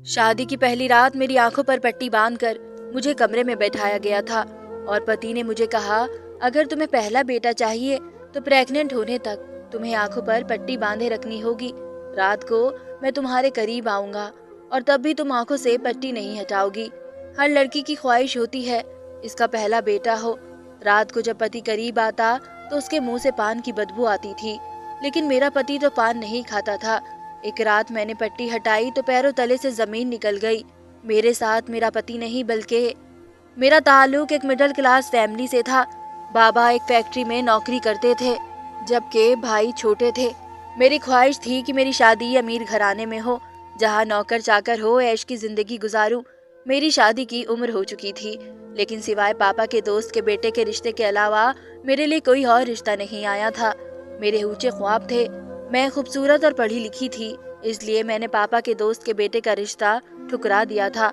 शादी की पहली रात मेरी आंखों पर पट्टी बांधकर मुझे कमरे में बैठाया गया था और पति ने मुझे कहा, अगर तुम्हें पहला बेटा चाहिए तो प्रेग्नेंट होने तक तुम्हें आंखों पर पट्टी बांधे रखनी होगी। रात को मैं तुम्हारे करीब आऊंगा और तब भी तुम आंखों से पट्टी नहीं हटाओगी। हर लड़की की ख्वाहिश होती है इसका पहला बेटा हो। रात को जब पति करीब आता तो उसके मुंह से पान की बदबू आती थी, लेकिन मेरा पति तो पान नहीं खाता था। एक रात मैंने पट्टी हटाई तो पैरों तले से जमीन निकल गई। मेरे साथ मेरा पति नहीं बल्कि मेरा ताल्लुक एक मिडिल क्लास फैमिली से था। बाबा एक फैक्ट्री में नौकरी करते थे जबकि भाई छोटे थे। मेरी ख्वाहिश थी कि मेरी शादी अमीर घराने में हो, जहाँ नौकर चाकर हो, ऐश की जिंदगी गुजारूं। मेरी शादी की उम्र हो चुकी थी, लेकिन सिवाय पापा के दोस्त के बेटे के रिश्ते के अलावा मेरे लिए कोई और रिश्ता नहीं आया था। मेरे ऊंचे ख्वाब थे। मैं खूबसूरत और पढ़ी लिखी थी, इसलिए मैंने पापा के दोस्त के बेटे का रिश्ता ठुकरा दिया था।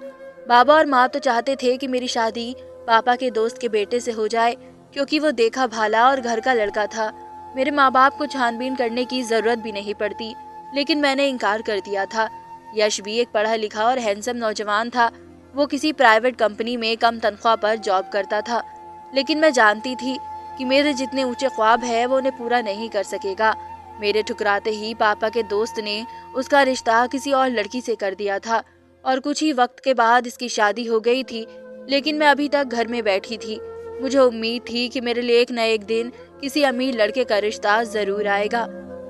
बाबा और माँ तो चाहते थे कि मेरी शादी पापा के दोस्त के बेटे से हो जाए, क्योंकि वो देखा भाला और घर का लड़का था। मेरे माँ बाप को छानबीन करने की जरूरत भी नहीं पड़ती, लेकिन मैंने इनकार कर दिया था। यश भी एक पढ़ा लिखा और हैंडसम नौजवान था। वो किसी प्राइवेट कंपनी में कम तनख्वाह पर जॉब करता था, लेकिन मैं जानती थी कि मेरे जितने ऊंचे ख्वाब है वो उन्हें पूरा नहीं कर सकेगा। मेरे ठुकराते ही पापा के दोस्त ने उसका रिश्ता किसी और लड़की से कर दिया था और कुछ ही वक्त के बाद इसकी शादी हो गई थी। लेकिन मैं अभी तक घर में बैठी थी। मुझे उम्मीद थी कि मेरे लिए एक न एक दिन किसी अमीर लड़के का रिश्ता जरूर आएगा।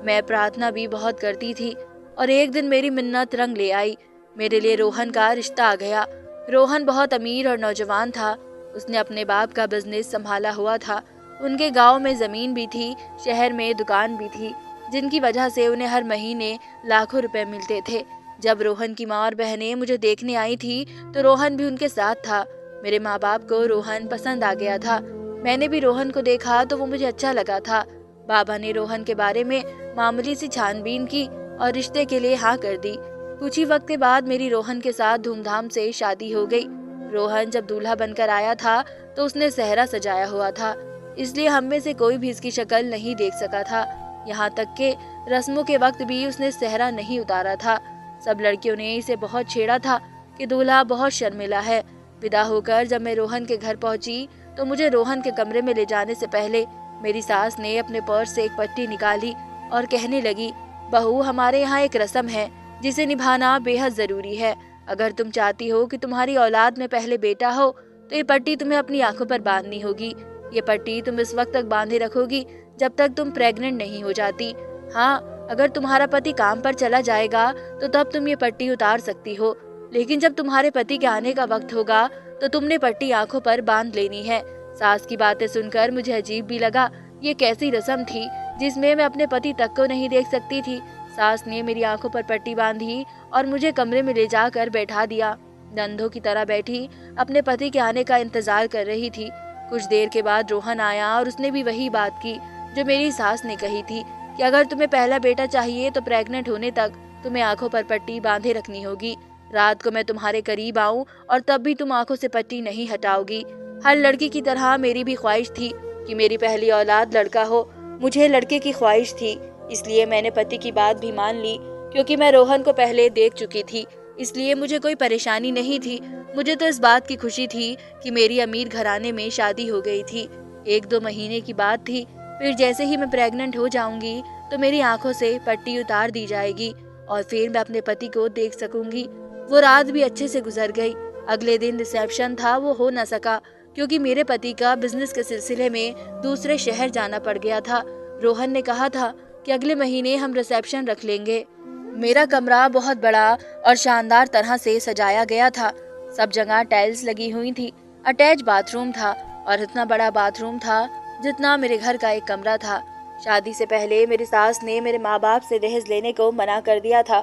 मैं प्रार्थना भी बहुत करती थी और एक दिन मेरी मिन्नत रंग ले आई। मेरे लिए रोहन का रिश्ता आ गया। रोहन बहुत अमीर और नौजवान था। उसने अपने बाप का बिजनेस संभाला हुआ था। उनके गांव में जमीन भी थी, शहर में दुकान भी थी, जिनकी वजह से उन्हें हर महीने लाखों रुपए मिलते थे। जब रोहन की माँ और बहनें मुझे देखने आई थी तो रोहन भी उनके साथ था। मेरे माँ बाप को रोहन पसंद आ गया था। मैंने भी रोहन को देखा तो वो मुझे अच्छा लगा था। बाबा ने रोहन के बारे में मामूली सी छानबीन की और रिश्ते के लिए हाँ कर दी। कुछ ही वक्त के बाद मेरी रोहन के साथ धूमधाम से शादी हो गई। रोहन जब दूल्हा बनकर आया था तो उसने सेहरा सजाया हुआ था, इसलिए हम में से कोई भी इसकी शक्ल नहीं देख सका था। यहाँ तक के रस्मों के वक्त भी उसने सेहरा नहीं उतारा था। सब लड़कियों ने इसे बहुत छेड़ा था कि दूल्हा बहुत शर्मिला है। विदा होकर जब मैं रोहन के घर पहुंची तो मुझे रोहन के कमरे में ले जाने से पहले मेरी सास ने अपने पर्स से एक पट्टी निकाली और कहने लगी, बहू, हमारे यहाँ एक रस्म है जिसे निभाना बेहद जरूरी है। अगर तुम चाहती हो कि तुम्हारी औलाद में पहले बेटा हो तो ये पट्टी तुम्हें अपनी आंखों पर बांधनी होगी। ये पट्टी तुम इस वक्त तक बांधे रखोगी जब तक तुम प्रेग्नेंट नहीं हो जाती। हाँ, अगर तुम्हारा पति काम पर चला जाएगा तो तब तुम ये पट्टी उतार सकती हो, लेकिन जब तुम्हारे पति के आने का वक्त होगा तो तुमने पट्टी आंखों पर बांध लेनी है। सास की बातें सुनकर मुझे अजीब भी लगा। ये कैसी रस्म थी जिसमें मैं अपने पति तक को नहीं देख सकती थी। सास ने मेरी आंखों पर पट्टी बांधी और मुझे कमरे में ले जाकर बैठा दिया। नंदों की तरह बैठी अपने पति के आने का इंतजार कर रही थी। कुछ देर के बाद रोहन आया और उसने भी वही बात की जो मेरी सास ने कही थी कि अगर तुम्हें पहला बेटा चाहिए तो प्रेग्नेंट होने तक तुम्हें आंखों पर पट्टी बांधे रखनी होगी। रात को मैं तुम्हारे करीब आऊं और तब भी तुम आंखों से पट्टी नहीं हटाओगी। हर लड़की की तरह मेरी भी ख्वाहिश थी कि मेरी पहली औलाद लड़का हो। मुझे लड़के की ख्वाहिश थी, इसलिए मैंने पति की बात भी मान ली। क्योंकि मैं रोहन को पहले देख चुकी थी, इसलिए मुझे कोई परेशानी नहीं थी। मुझे तो इस बात की खुशी थी कि मेरी अमीर घराने में शादी हो गई थी। 1-2 महीने की बात थी। फिर जैसे ही मैं प्रेग्नेंट हो जाऊंगी तो मेरी आंखों से पट्टी उतार दी जाएगी और फिर मैं अपने पति को देख सकूंगी। वो रात भी अच्छे से गुजर गई। अगले दिन रिसेप्शन था, वो हो न सका क्योंकि मेरे पति का बिजनेस के सिलसिले में दूसरे शहर जाना पड़ गया था। रोहन ने कहा था कि अगले महीने हम रिसेप्शन रख लेंगे। मेरा कमरा बहुत बड़ा और शानदार तरह से सजाया गया था। सब जगह टाइल्स लगी हुई थी। अटैच बाथरूम था और इतना बड़ा बाथरूम था जितना मेरे घर का एक कमरा था। शादी से पहले मेरी सास ने मेरे माँ बाप से दहेज लेने को मना कर दिया था।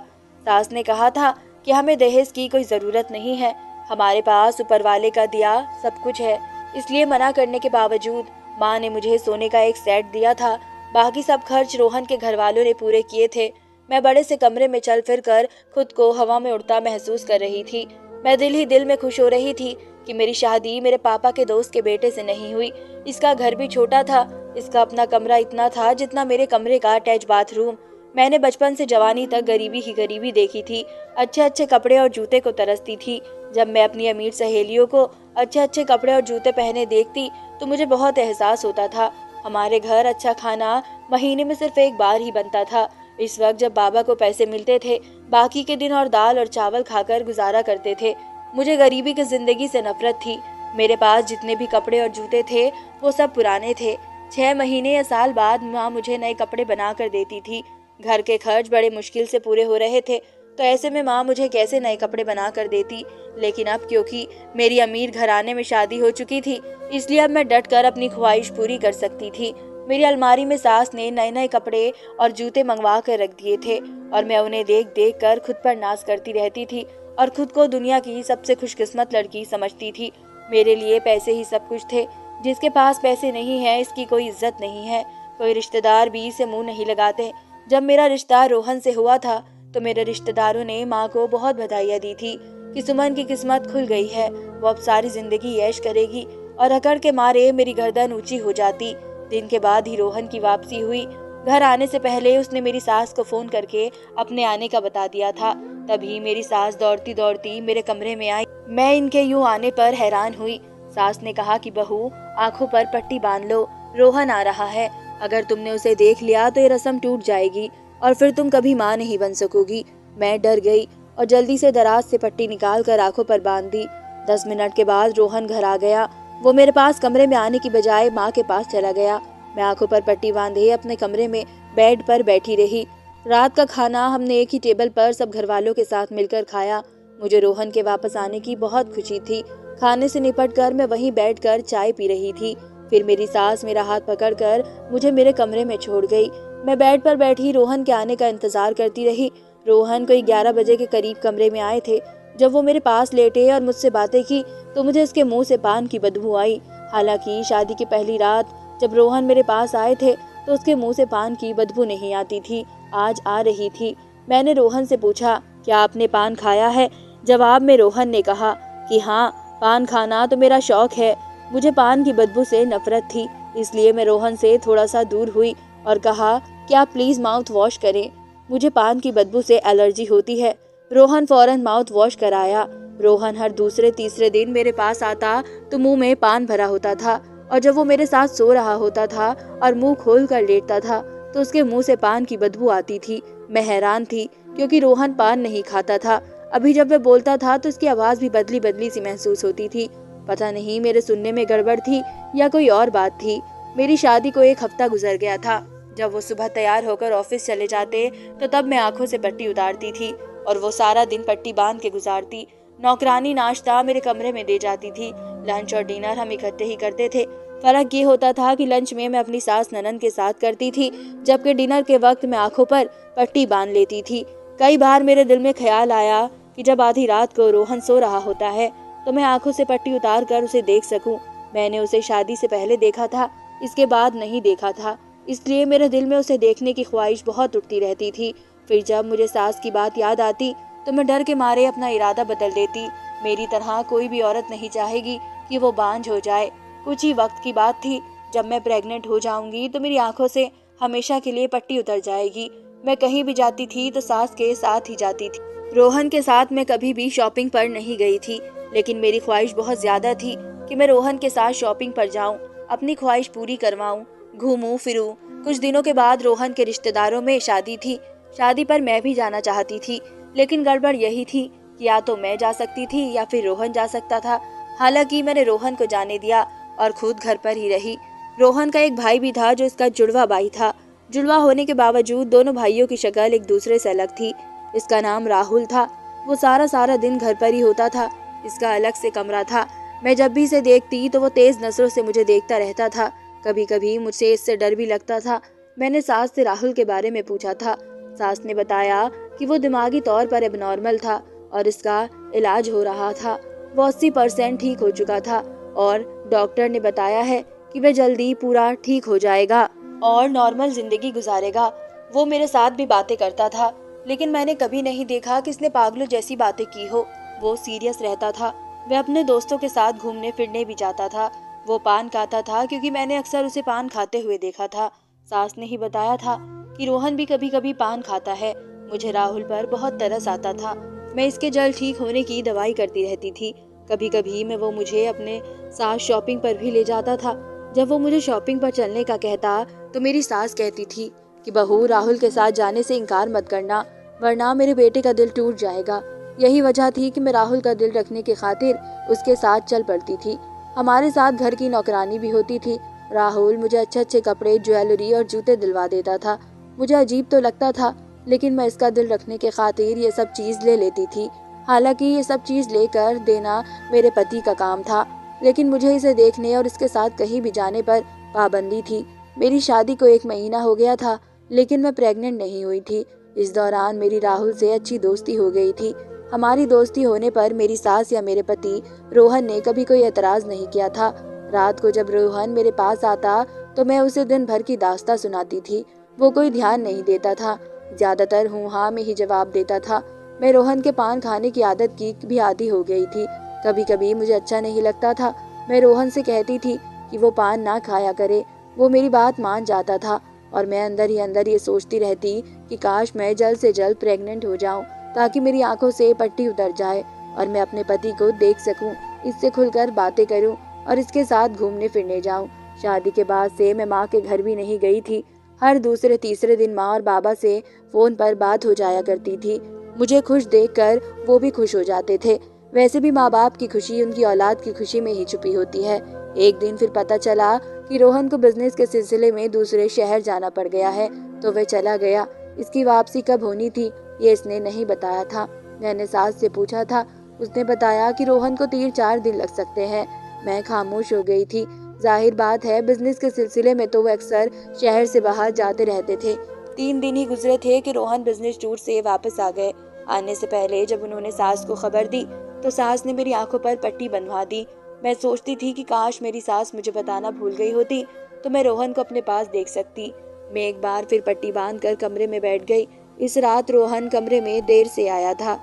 सास ने कहा था कि हमें दहेज की कोई ज़रूरत नहीं है, हमारे पास ऊपर वाले का दिया सब कुछ है। इसलिए मना करने के बावजूद माँ ने मुझे सोने का एक सेट दिया था। बाकी सब खर्च रोहन के घर वालों ने पूरे किए थे। मैं बड़े से कमरे में चल फिर कर खुद को हवा में उड़ता महसूस कर रही थी। मैं दिल ही दिल में खुश हो रही थी कि मेरी शादी मेरे पापा के दोस्त के बेटे से नहीं हुई। इसका घर भी छोटा था। इसका अपना कमरा इतना था जितना मेरे कमरे का अटैच बाथरूम। मैंने बचपन से जवानी तक गरीबी ही गरीबी देखी थी। अच्छे अच्छे कपड़े और जूते को तरसती थी। जब मैं अपनी अमीर सहेलियों को अच्छे अच्छे कपड़े और जूते पहने देखती तो मुझे बहुत एहसास होता था। हमारे घर अच्छा खाना महीने में सिर्फ एक बार ही बनता था। इस वक्त जब बाबा को पैसे मिलते थे, बाकी के दिन और दाल और चावल खाकर गुजारा करते थे। मुझे गरीबी की जिंदगी से नफरत थी। मेरे पास जितने भी कपड़े और जूते थे वो सब पुराने थे। 6 महीने या साल बाद माँ मुझे नए कपड़े बना कर देती थी। घर के खर्च बड़े मुश्किल से पूरे हो रहे थे, तो ऐसे में माँ मुझे कैसे नए कपड़े बना कर देती। लेकिन अब क्योंकि मेरी अमीर घराने में शादी हो चुकी थी, इसलिए अब मैं डट कर अपनी ख्वाहिश पूरी कर सकती थी। मेरी अलमारी में सास ने नए नए कपड़े और जूते मंगवा कर रख दिए थे और मैं उन्हें देख देख कर खुद पर नाज करती रहती थी और खुद को दुनिया की सबसे खुशकिस्मत लड़की समझती थी। मेरे लिए पैसे ही सब कुछ थे। जिसके पास पैसे नहीं है इसकी कोई इज्जत नहीं है। कोई रिश्तेदार भी इसे मुंह नहीं लगाते। जब मेरा रिश्ता रोहन से हुआ था तो मेरे रिश्तेदारों ने माँ को बहुत बधाइयाँ दी थी कि सुमन की किस्मत खुल गई है, वो अब सारी जिंदगी ऐश करेगी। और अकड़ के मारे मेरी गर्दन ऊंची हो जाती। दिन के बाद ही रोहन की वापसी हुई। घर आने से पहले उसने मेरी सास को फोन करके अपने आने का बता दिया था। तभी मेरी सास दौड़ती दौड़ती मेरे कमरे में आई। मैं इनके यूं आने पर हैरान हुई। सास ने कहा कि बहू, आंखों पर पट्टी बांध लो, रोहन आ रहा है। अगर तुमने उसे देख लिया तो ये रस्म टूट जाएगी और फिर तुम कभी माँ नहीं बन सकोगी। मैं डर गई और जल्दी से दराज से पट्टी निकाल कर आंखों पर बांध दी। 10 मिनट के बाद रोहन घर आ गया। वो मेरे पास कमरे में आने की बजाय माँ के पास चला गया। मैं आंखों पर पट्टी बांधे अपने कमरे में बेड पर बैठी रही। रात का खाना हमने एक ही टेबल पर सब घरवालों के साथ मिलकर खाया। मुझे रोहन के वापस आने की बहुत खुशी थी। खाने से निपटकर मैं वहीं बैठकर चाय पी रही थी। फिर मेरी सास मेरा हाथ पकड़कर मुझे मेरे कमरे में छोड़ गई। मैं बेड पर बैठी रोहन के आने का इंतजार करती रही। रोहन कोई 11 बजे के करीब कमरे में आए थे। जब वो मेरे पास लेटे और मुझसे बातें की तो मुझे उसके मुंह से पान की बदबू आई। हालांकि शादी की पहली रात जब रोहन मेरे पास आए थे तो उसके मुंह से पान की बदबू नहीं आती थी, आज आ रही थी। मैंने रोहन से पूछा, क्या आपने पान खाया है? जवाब में रोहन ने कहा कि हाँ, पान खाना तो मेरा शौक है। मुझे पान की बदबू से नफरत थी, इसलिए मैं रोहन से थोड़ा सा दूर हुई और कहा कि आप प्लीज माउथ वॉश करें, मुझे पान की बदबू से एलर्जी होती है। रोहन फौरन माउथ वॉश कराया। रोहन हर दूसरे तीसरे दिन मेरे पास आता तो मुंह में पान भरा होता था और जब वो मेरे साथ सो रहा होता था और मुंह खोल कर लेटता था तो उसके मुंह से पान की बदबू आती थी। मैं हैरान थी क्योंकि रोहन पान नहीं खाता था। अभी जब वह बोलता था तो उसकी आवाज भी बदली बदली सी महसूस होती थी। पता नहीं मेरे सुनने में गड़बड़ थी या कोई और बात थी। मेरी शादी को 1 हफ्ता गुजर गया था। जब वो सुबह तैयार होकर ऑफिस चले जाते तो तब मैं आंखों से पट्टी उतारती थी और वो सारा दिन पट्टी बांध के गुजारती। नौकरानी नाश्ता मेरे कमरे में दे जाती थी। लंच और डिनर हम इकट्ठे ही करते थे। फर्क ये होता था कि लंच में मैं अपनी सास ननन के साथ करती थी, जबकि डिनर के वक्त मैं आंखों पर पट्टी बांध लेती थी। कई बार मेरे दिल में ख्याल आया कि जब आधी रात को रोहन सो रहा होता है तो मैं आंखों से पट्टी उतार कर उसे देख सकूं। मैंने उसे शादी से पहले देखा था, इसके बाद नहीं देखा था, इसलिए मेरे दिल में उसे देखने की ख्वाहिश बहुत उठती रहती थी। फिर जब मुझे सास की बात याद आती तो मैं डर के मारे अपना इरादा बदल देती। मेरी तरह कोई भी औरत नहीं चाहेगी कि वो बांझ हो जाए। कुछ ही वक्त की बात थी, जब मैं प्रेग्नेंट हो जाऊंगी तो मेरी आंखों से हमेशा के लिए पट्टी उतर जाएगी। मैं कहीं भी जाती थी तो सास के साथ ही जाती थी। रोहन के साथ मैं कभी भी शॉपिंग पर नहीं गई थी, लेकिन मेरी ख्वाहिश बहुत ज्यादा थी कि मैं रोहन के साथ शॉपिंग पर जाऊं, अपनी ख्वाहिश पूरी करवाऊं, घूमूं फिरूं। कुछ दिनों के बाद रोहन के रिश्तेदारों में शादी थी। शादी पर मैं भी जाना चाहती थी, लेकिन गड़बड़ यही थी कि या तो मैं जा सकती थी या फिर रोहन जा सकता था। हालांकि मैंने रोहन को जाने दिया और खुद घर पर ही रही। रोहन का एक भाई भी था जो इसका जुड़वा भाई था। जुड़वा होने के बावजूद दोनों भाइयों की शक्ल एक दूसरे से अलग थी। इसका नाम राहुल था। वो सारा दिन घर पर ही होता था। इसका अलग से कमरा था। मैं जब भी इसे देखती तो वो तेज नजरों से मुझे देखता रहता था। कभी कभी मुझसे इससे डर भी लगता था। मैंने सास से राहुल के बारे में पूछा था। सास ने बताया कि वो दिमागी तौर पर एबनॉर्मल था और इसका इलाज हो रहा था। वो 80% ठीक हो चुका था और डॉक्टर ने बताया है कि वह जल्दी पूरा ठीक हो जाएगा और नॉर्मल जिंदगी गुजारेगा। वो मेरे साथ भी बातें करता था, लेकिन मैंने कभी नहीं देखा कि इसने पागलों जैसी बातें की हो। वो सीरियस रहता था। वह अपने दोस्तों के साथ घूमने फिरने भी जाता था। वो पान खाता था क्योंकि मैंने अक्सर उसे पान खाते हुए देखा था। सास ने ही बताया था कि रोहन भी कभी कभी पान खाता है। मुझे राहुल पर बहुत तरस आता था। मैं इसके जल्द ठीक होने की दवाई करती रहती थी। कभी कभी वो मुझे अपने साथ शॉपिंग पर भी ले जाता था। जब वो मुझे शॉपिंग पर चलने का कहता तो मेरी सास कहती थी कि बहू, राहुल के साथ जाने से इनकार मत करना, वरना मेरे बेटे का दिल टूट जाएगा। यही वजह थी कि मैं राहुल का दिल रखने की खातिर उसके साथ चल पड़ती थी। हमारे साथ घर की नौकरानी भी होती थी। राहुल मुझे अच्छे अच्छे कपड़े, ज्वेलरी और जूते दिलवा देता था। मुझे अजीब तो लगता था, लेकिन मैं इसका दिल रखने के खातिर ये सब चीज़ ले लेती थी। हालांकि ये सब चीज़ लेकर देना मेरे पति का काम था, लेकिन मुझे इसे देखने और इसके साथ कहीं भी जाने पर पाबंदी थी। मेरी शादी को 1 महीना हो गया था, लेकिन मैं प्रेग्नेंट नहीं हुई थी। इस दौरान मेरी राहुल से अच्छी दोस्ती हो गई थी। हमारी दोस्ती होने पर मेरी सास या मेरे पति रोहन ने कभी कोई एतराज़ नहीं किया था। रात को जब रोहन मेरे पास आता तो मैं उसे दिन भर की दास्तां सुनाती थी। वो कोई ध्यान नहीं देता था, ज्यादातर हूँ हाँ में ही जवाब देता था। मैं रोहन के पान खाने की आदत की भी आदी हो गई थी। कभी कभी मुझे अच्छा नहीं लगता था। मैं रोहन से कहती थी कि वो पान ना खाया करे। वो मेरी बात मान जाता था और मैं अंदर ही अंदर ये सोचती रहती कि काश मैं जल्द से जल्द प्रेग्नेंट हो जाऊं, ताकि मेरी आंखों से पट्टी उतर जाए और मैं अपने पति को देख सकूं, इससे खुलकर बातें करूं और इसके साथ घूमने फिरने जाऊं। शादी के बाद से मैं माँ के घर भी नहीं गई थी। हर दूसरे तीसरे दिन माँ और बाबा से फोन पर बात हो जाया करती थी। मुझे खुश देखकर वो भी खुश हो जाते थे। वैसे भी माँ बाप की खुशी उनकी औलाद की खुशी में ही छुपी होती है। एक दिन फिर पता चला कि रोहन को बिजनेस के सिलसिले में दूसरे शहर जाना पड़ गया है, तो वह चला गया। इसकी वापसी कब होनी थी ये इसने नहीं बताया था। मैंने सास से पूछा था, उसने बताया कि रोहन को 3-4 दिन लग सकते हैं। मैं खामोश हो गई थी। जाहिर बात है, बिजनेस के सिलसिले में तो वो अक्सर शहर से बाहर जाते रहते थे। 3 दिन ही गुजरे थे कि रोहन बिजनेस टूर से वापस आ गए। आने से पहले जब उन्होंने सास को खबर दी तो सास ने मेरी आंखों पर पट्टी बंधवा दी। मैं सोचती थी कि काश मेरी सास मुझे बताना भूल गई होती तो मैं रोहन को अपने पास देख सकती। मैं एक बार फिर पट्टी बांधकर कमरे में बैठ गई। इस रात रोहन कमरे में देर से आया था।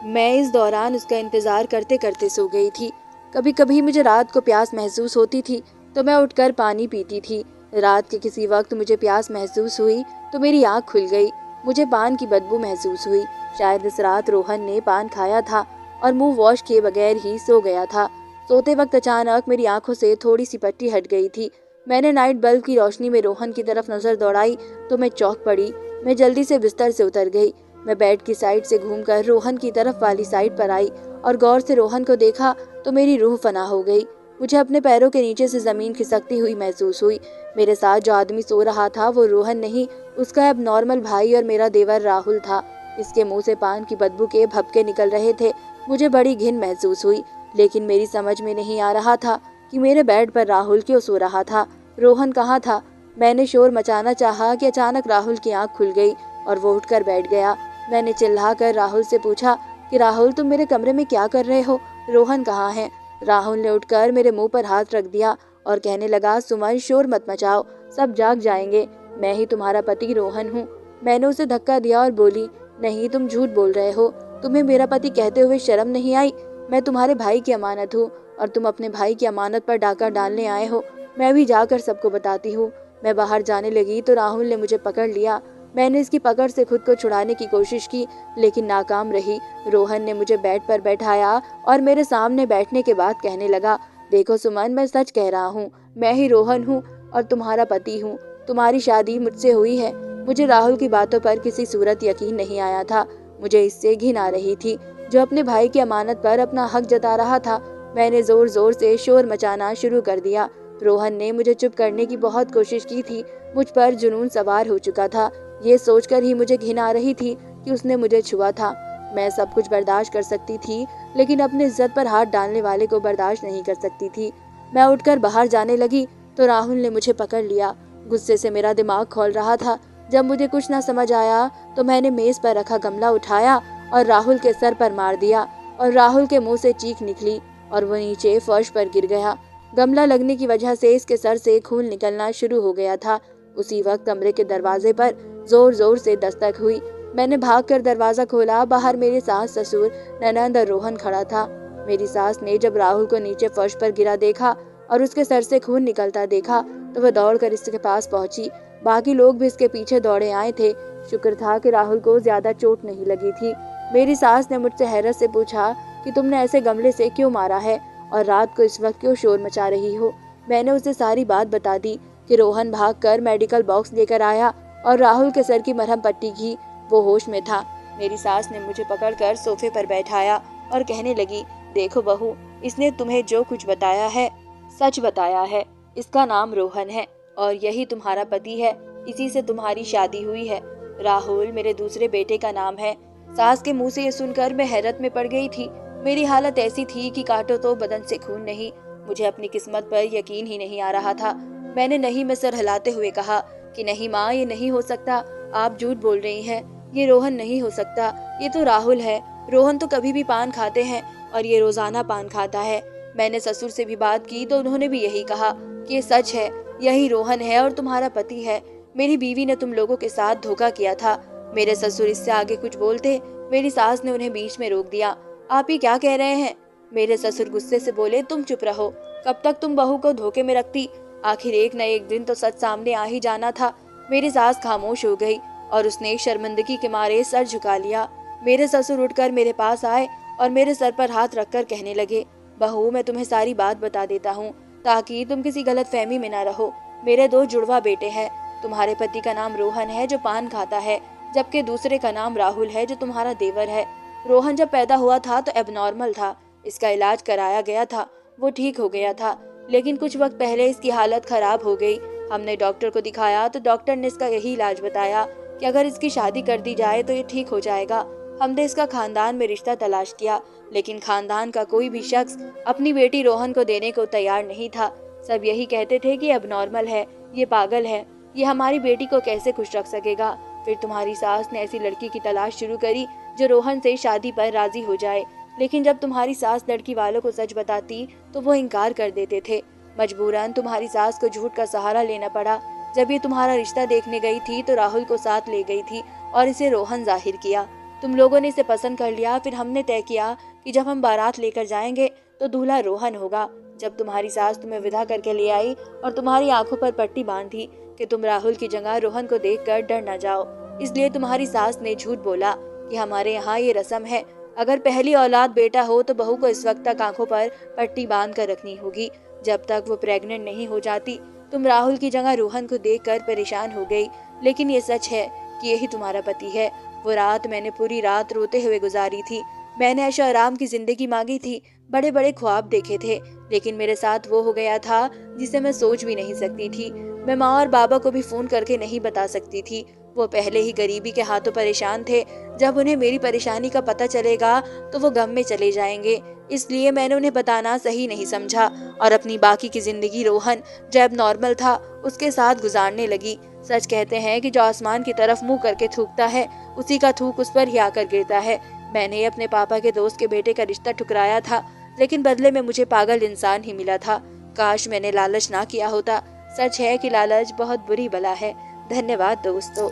मैं इस दौरान उसका इंतजार करते करते सो गई थी। कभी कभी मुझे रात को प्यास महसूस होती थी तो मैं उठकर पानी पीती थी। रात के किसी वक्त मुझे प्यास महसूस हुई तो मेरी आंख खुल गई। मुझे पान की बदबू महसूस हुई। शायद इस रात रोहन ने पान खाया था और मुंह वॉश किए बगैर ही सो गया था। सोते वक्त अचानक मेरी आंखों से थोड़ी सी पट्टी हट गई थी। मैंने नाइट बल्ब की रोशनी में रोहन की तरफ नजर दौड़ाई तो मैं चौंक पड़ी। मैं जल्दी से बिस्तर से उतर गई। मैं बेड की साइड से घूमकर रोहन की तरफ वाली साइड पर आई और गौर से रोहन को देखा तो मेरी रूह फना हो गई। मुझे अपने पैरों के नीचे से जमीन खिसकती हुई महसूस हुई। मेरे साथ जो आदमी सो रहा था वो रोहन नहीं, उसका अब नॉर्मल भाई और मेरा देवर राहुल था। इसके मुंह से पान की बदबू के भपके निकल रहे थे। मुझे बड़ी घिन महसूस हुई, लेकिन मेरी समझ में नहीं आ रहा था कि मेरे बेड पर राहुल क्यों सो रहा था। रोहन कहाँ था? मैंने शोर मचाना चाहा कि अचानक राहुल की आंख खुल गई और वो उठकर बैठ गया। मैंने चिल्लाकर राहुल से पूछा कि राहुल, तुम मेरे कमरे में क्या कर रहे हो? रोहन कहाँ है? राहुल ने उठकर मेरे मुंह पर हाथ रख दिया और कहने लगा, सुमन, शोर मत मचाओ, सब जाग जाएंगे। मैं ही तुम्हारा पति रोहन हूँ। मैंने उसे धक्का दिया और बोली, नहीं, तुम झूठ बोल रहे हो। तुम्हें मेरा पति कहते हुए शर्म नहीं आई? मैं तुम्हारे भाई की अमानत हूँ और तुम अपने भाई की अमानत पर डाका डालने आए हो। मैं भी जाकर सबको बताती हूँ। मैं बाहर जाने लगी तो राहुल ने मुझे पकड़ लिया। मैंने इसकी पकड़ से खुद को छुड़ाने की कोशिश की, लेकिन नाकाम रही। रोहन ने मुझे बेड पर बैठाया और मेरे सामने बैठने के बाद कहने लगा, देखो सुमन, मैं सच कह रहा हूँ। मैं ही रोहन हूँ और तुम्हारा पति हूँ। तुम्हारी शादी मुझसे हुई है। मुझे राहुल की बातों पर किसी सूरत यकीन नहीं आया था। मुझे इससे घिन आ रही थी, जो अपने भाई की अमानत पर अपना हक जता रहा था। मैंने जोर जोर से शोर मचाना शुरू कर दिया। रोहन ने मुझे चुप करने की बहुत कोशिश की थी। मुझ पर जुनून सवार हो चुका था। ये सोचकर ही मुझे घिन आ रही थी कि उसने मुझे छुआ था। मैं सब कुछ बर्दाश्त कर सकती थी, लेकिन अपनी इज्जत पर हाथ डालने वाले को बर्दाश्त नहीं कर सकती थी। मैं उठकर बाहर जाने लगी तो राहुल ने मुझे पकड़ लिया। गुस्से से मेरा दिमाग खौल रहा था। जब मुझे कुछ न समझ आया तो मैंने मेज पर रखा गमला उठाया और राहुल के सर पर मार दिया और राहुल के मुंह से चीख निकली और वो नीचे फर्श पर गिर गया। गमला लगने की वजह से इसके सर से खून निकलना शुरू हो गया था। उसी वक्त कमरे के दरवाजे पर जोर जोर से दस्तक हुई। मैंने भागकर दरवाजा खोला। बाहर मेरे सास, ससुर, ननंद और रोहन खड़ा था। मेरी सास ने जब राहुल को नीचे फर्श पर गिरा देखा और उसके सर से खून निकलता देखा तो वह दौड़कर इसके पास पहुंची। बाकी लोग भी इसके पीछे दौड़े आए थे। शुक्र था कि राहुल को ज्यादा चोट नहीं लगी थी। मेरी सास ने मुझसे हैरत से पूछा कि तुमने ऐसे गमले से क्यों मारा है और रात को इस वक्त क्यों शोर मचा रही हो। मैंने उसे सारी बात बता दी कि रोहन भागकर मेडिकल बॉक्स लेकर आया और राहुल के सर की मरहम पट्टी की। वो होश में था। मेरी सास ने मुझे पकड़कर सोफे पर बैठाया और कहने लगी, देखो बहू, इसने तुम्हें जो कुछ बताया है सच बताया है। इसका नाम रोहन है और यही तुम्हारा पति है। इसी से तुम्हारी शादी हुई है। राहुल मेरे दूसरे बेटे का नाम है। सास के मुंह से ये सुनकर मैं हैरत में पड़ गई थी। मेरी हालत ऐसी थी कि काटो तो बदन से खून नहीं। मुझे अपनी किस्मत पर यकीन ही नहीं आ रहा था। मैंने नहीं में सर हिलाते हुए कहा कि नहीं माँ, ये नहीं हो सकता। आप झूठ बोल रही हैं। ये रोहन नहीं हो सकता। ये तो राहुल है। रोहन तो कभी भी पान खाते हैं और ये रोजाना पान खाता है। मैंने ससुर से भी बात की तो उन्होंने भी यही कहा कि ये सच है, यही रोहन है और तुम्हारा पति है। मेरी बीवी ने तुम लोगों के साथ धोखा किया था। मेरे ससुर इससे आगे कुछ बोलते, मेरी सास ने उन्हें बीच में रोक दिया। आप ये क्या कह रहे हैं? मेरे ससुर गुस्से से बोले, तुम चुप रहो। कब तक तुम बहू को धोखे में रखती? आखिर एक न एक दिन तो सच सामने आ ही जाना था। मेरी सास खामोश हो गई और उसने शर्मिंदगी के मारे सर झुका लिया। मेरे ससुर उठकर मेरे पास आए और मेरे सर पर हाथ रखकर कहने लगे, बहू, मैं तुम्हें सारी बात बता देता हूँ ताकि तुम किसी गलत फहमी में न रहो। मेरे 2 जुड़वा बेटे हैं। तुम्हारे पति का नाम रोहन है जो पान खाता है, जबकि दूसरे का नाम राहुल है जो तुम्हारा देवर है। रोहन जब पैदा हुआ था तो एबनॉर्मल था। इसका इलाज कराया गया था, वो ठीक हो गया था, लेकिन कुछ वक्त पहले इसकी हालत खराब हो गई। हमने डॉक्टर को दिखाया तो डॉक्टर ने इसका यही इलाज बताया कि अगर इसकी शादी कर दी जाए तो ये ठीक हो जाएगा। हमने इसका खानदान में रिश्ता तलाश किया, लेकिन खानदान का कोई भी शख्स अपनी बेटी रोहन को देने को तैयार नहीं था। सब यही कहते थे कि एबनॉर्मल है, ये पागल है, ये हमारी बेटी को कैसे खुश रख सकेगा। फिर तुम्हारी सास ने ऐसी लड़की की तलाश शुरू करी जो रोहन से शादी पर राजी हो जाए, लेकिन जब तुम्हारी सास लड़की वालों को सच बताती तो वो इनकार कर देते थे। मजबूरन तुम्हारी सास को झूठ का सहारा लेना पड़ा। जब ये तुम्हारा रिश्ता देखने गई थी तो राहुल को साथ ले गई थी और इसे रोहन जाहिर किया। तुम लोगों ने इसे पसंद कर लिया। फिर हमने तय किया कि जब हम बारात लेकर जाएंगे तो दूल्हा रोहन होगा। जब तुम्हारी सास तुम्हें विदा करके ले आई और तुम्हारी आंखों पर पट्टी बांधी कि तुम राहुल की जगह रोहन को देखकर डर न जाओ, इसलिए तुम्हारी सास ने झूठ बोला कि हमारे यहाँ ये रस्म है, अगर पहली औलाद बेटा हो तो बहू को इस वक्त तक आंखों पर पट्टी बांध कर रखनी होगी जब तक वो प्रेग्नेंट नहीं हो जाती। तुम राहुल की जगह रोहन को देखकर परेशान हो गई, लेकिन ये सच है कि यही तुम्हारा पति है। वो रात मैंने पूरी रात रोते हुए गुजारी थी। मैंने ऐशो आराम की जिंदगी मांगी थी, बड़े बड़े ख्वाब देखे थे, लेकिन मेरे साथ वो हो गया था जिसे मैं सोच भी नहीं सकती थी। मैं माँ और बाबा को भी फोन करके नहीं बता सकती थी। वो पहले ही गरीबी के हाथों परेशान थे। जब उन्हें मेरी परेशानी का पता चलेगा तो वो गम में चले जाएंगे, इसलिए मैंने उन्हें बताना सही नहीं समझा और अपनी बाकी की जिंदगी रोहन, जो अब नॉर्मल था, उसके साथ गुजारने लगी। सच कहते हैं कि जो आसमान की तरफ मुंह करके थूकता है उसी का थूक उस पर ही आकर गिरता है। मैंने अपने पापा के दोस्त के बेटे का रिश्ता ठुकराया था, लेकिन बदले में मुझे पागल इंसान ही मिला था। काश मैंने लालच ना किया होता। सच है कि लालच बहुत बुरी बला है। धन्यवाद दोस्तों।